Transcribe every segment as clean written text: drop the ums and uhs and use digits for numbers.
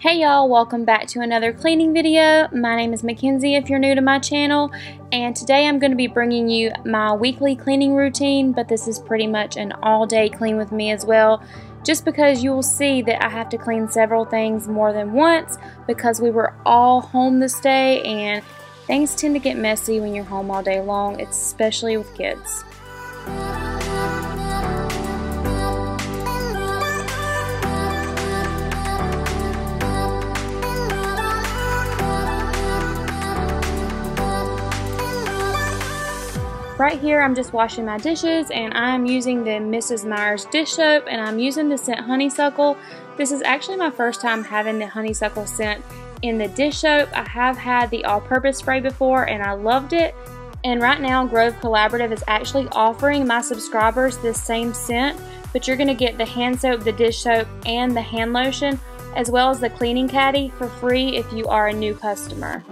Hey y'all, welcome back to another cleaning video. My name is Mackenzie if you're new to my channel, and today I'm going to be bringing you my weekly cleaning routine, but this is pretty much an all-day clean with me as well, just because you will see that I have to clean several things more than once because we were all home this day and things tend to get messy when you're home all day long, especially with kids. Right here I'm just washing my dishes and I'm using the Mrs. Meyer's dish soap and I'm using the scent Honeysuckle. This is actually my first time having the honeysuckle scent in the dish soap. I have had the all-purpose spray before and I loved it. And right now Grove Collaborative is actually offering my subscribers this same scent, but you're going to get the hand soap, the dish soap, and the hand lotion, as well as the cleaning caddy for free if you are a new customer.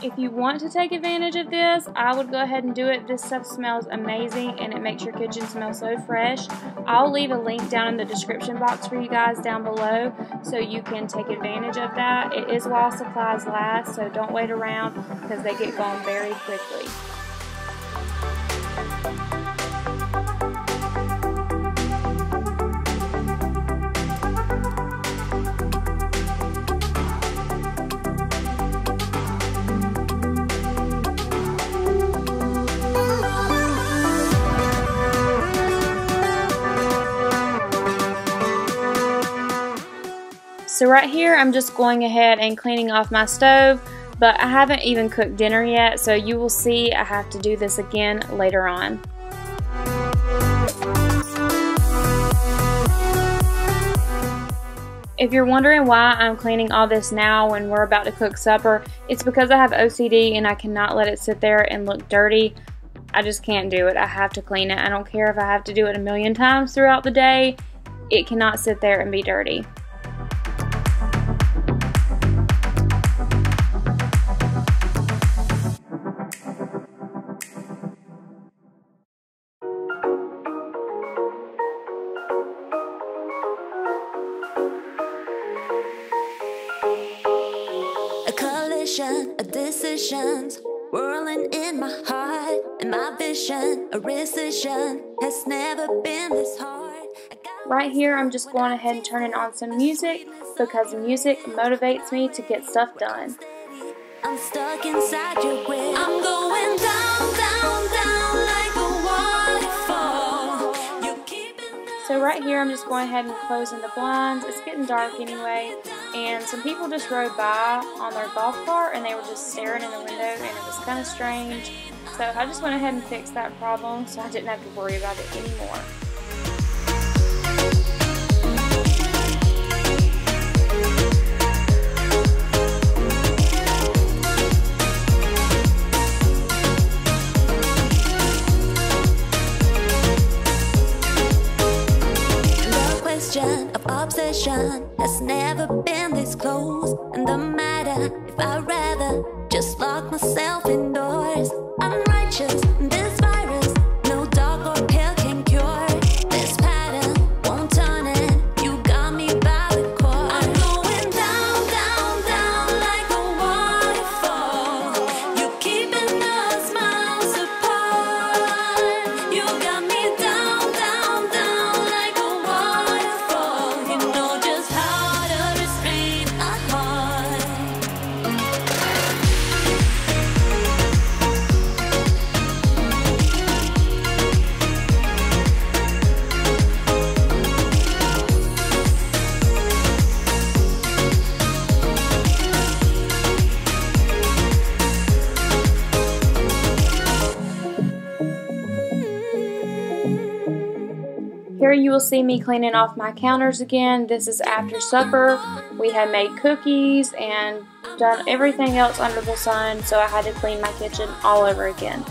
If you want to take advantage of this, I would go ahead and do it. This stuff smells amazing and it makes your kitchen smell so fresh. I'll leave a link down in the description box for you guys down below so you can take advantage of that. It is while supplies last, so don't wait around because they get gone very quickly. So right here I'm just going ahead and cleaning off my stove, but I haven't even cooked dinner yet, so you will see I have to do this again later on. If you're wondering why I'm cleaning all this now when we're about to cook supper, it's because I have OCD and I cannot let it sit there and look dirty. I just can't do it. I have to clean it. I don't care if I have to do it a million times throughout the day. It cannot sit there and be dirty. Of decisions whirling in my heart, and my vision, a rescission, has never been this hard. Right here I'm just going ahead and turning on some music because music motivates me to get stuff done. I'm stuck inside your grip. I'm going down, down, down like a waterfall. So right here I'm just going ahead and closing the blinds. It's getting dark anyway, and some people just rode by on their golf cart and they were just staring in the window and it was kind of strange. So I just went ahead and fixed that problem so I didn't have to worry about it anymore. Of obsession has never been this close, and the matter if I'd rather just lock myself indoors. I'm righteous, this virus, no dark or pill can cure. This pattern won't turn it, you got me by the cord. I'm going down, down, down like a waterfall. You're keeping us miles apart. You got me down, down, down like a waterfall. You know just how to restrain a heart. Here you will see me cleaning off my counters again. This is after supper. We had made cookies and done everything else under the sun, so I had to clean my kitchen all over again.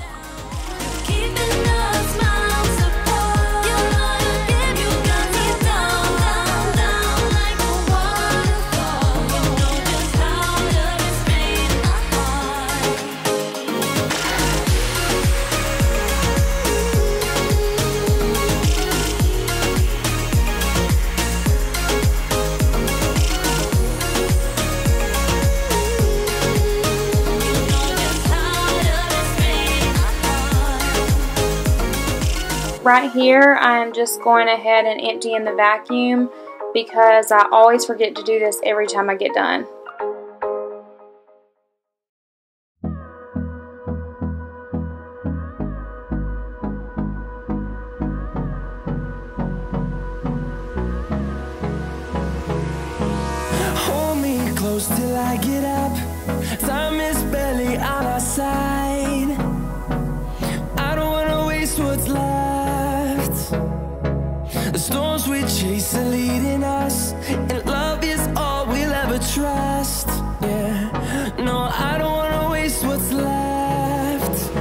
right here, I'm just going ahead and emptying the vacuum because I always forget to do this every time I get done. Hold me close till I get up. Time is barely on our side. I don't wanna waste what's left. The storms we chase are leading us, and love is all we'll ever trust. Yeah, no, I don't wanna waste what's left.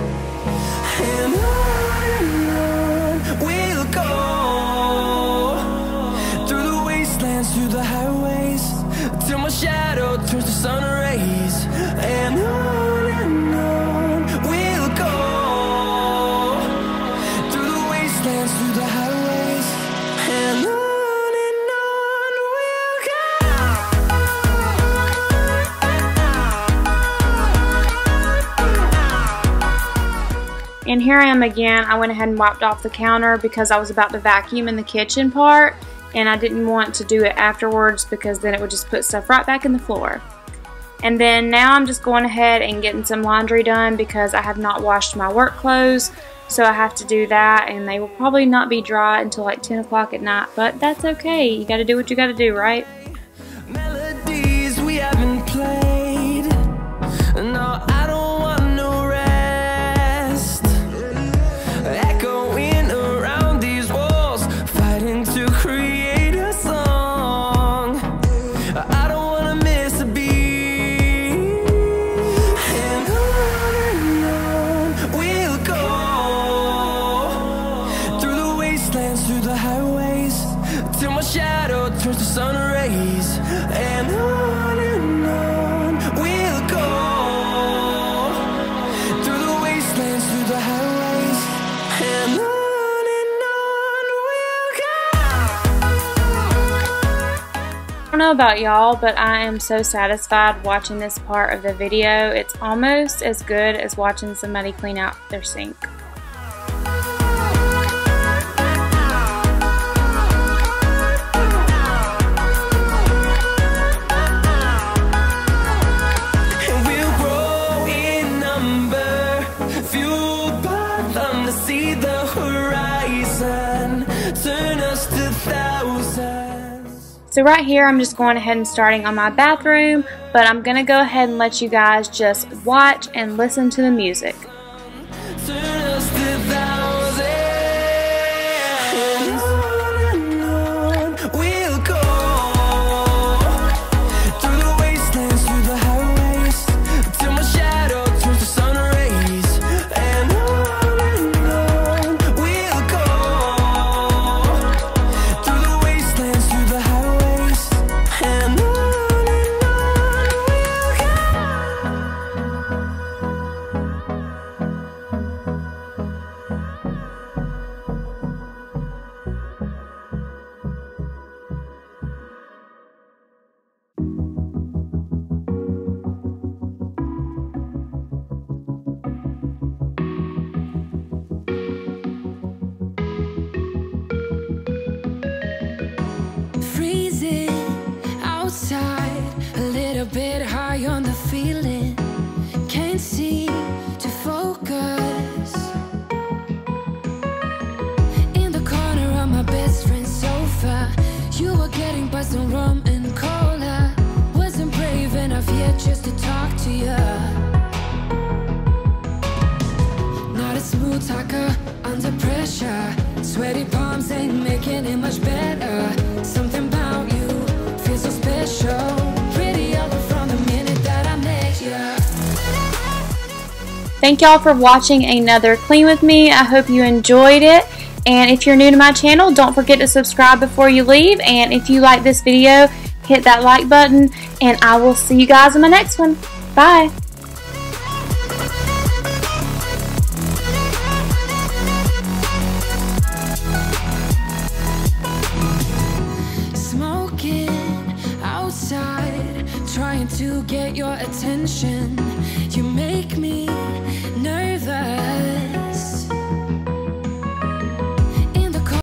And on we'll go, through the wastelands, through the highways, till my shadow turns to sun rays. And on we'll go, through the wastelands, through the highways, and on we'll go. And here I am again. I went ahead and wiped off the counter because I was about to vacuum in the kitchen part, and I didn't want to do it afterwards because then it would just put stuff right back in the floor. And then now I'm just going ahead and getting some laundry done because I have not washed my work clothes, so I have to do that, and they will probably not be dry until like 10 o'clock at night, but that's okay. You gotta do what you gotta do, right? Melodies we haven't played. No, I don't want no rest. Echoing around these walls, fighting to create a song. I don't wanna miss a beat. And on we'll go, through the wastelands, through the highways, till my shadow turns to sun rays. And on we'll go, through the wastelands, through the highways, and on we'll go. I don't know about y'all, but I am so satisfied watching this part of the video. It's almost as good as watching somebody clean out their sink. And we'll grow in number, fueled by them to see the horizon, turn us to thousands. So right here, I'm just going ahead and starting on my bathroom, but I'm going to go ahead and let you guys just watch and listen to the music. Turn us to thousands. And on we'll go, through the wastelands, through the highways, till my shadow turns to sun rays. And on we'll go, through the wastelands, through the highways, and on we'll go. Freezing outside, a little bit high on the feeling. Can't seem to focus. In the corner of my best friend's sofa, you were getting buzzed on rum and cola. Wasn't brave enough yet just to talk to you. Not a smooth talker under pressure. Sweaty palms ain't making it much better. Something about you feels so special. Pretty other from the minute that I met you. Thank y'all for watching another Clean With Me. I hope you enjoyed it. And if you're new to my channel, don't forget to subscribe before you leave. And if you like this video, hit that like button. And I will see you guys in my next one. Bye. Smoking outside, trying to get your attention. You make me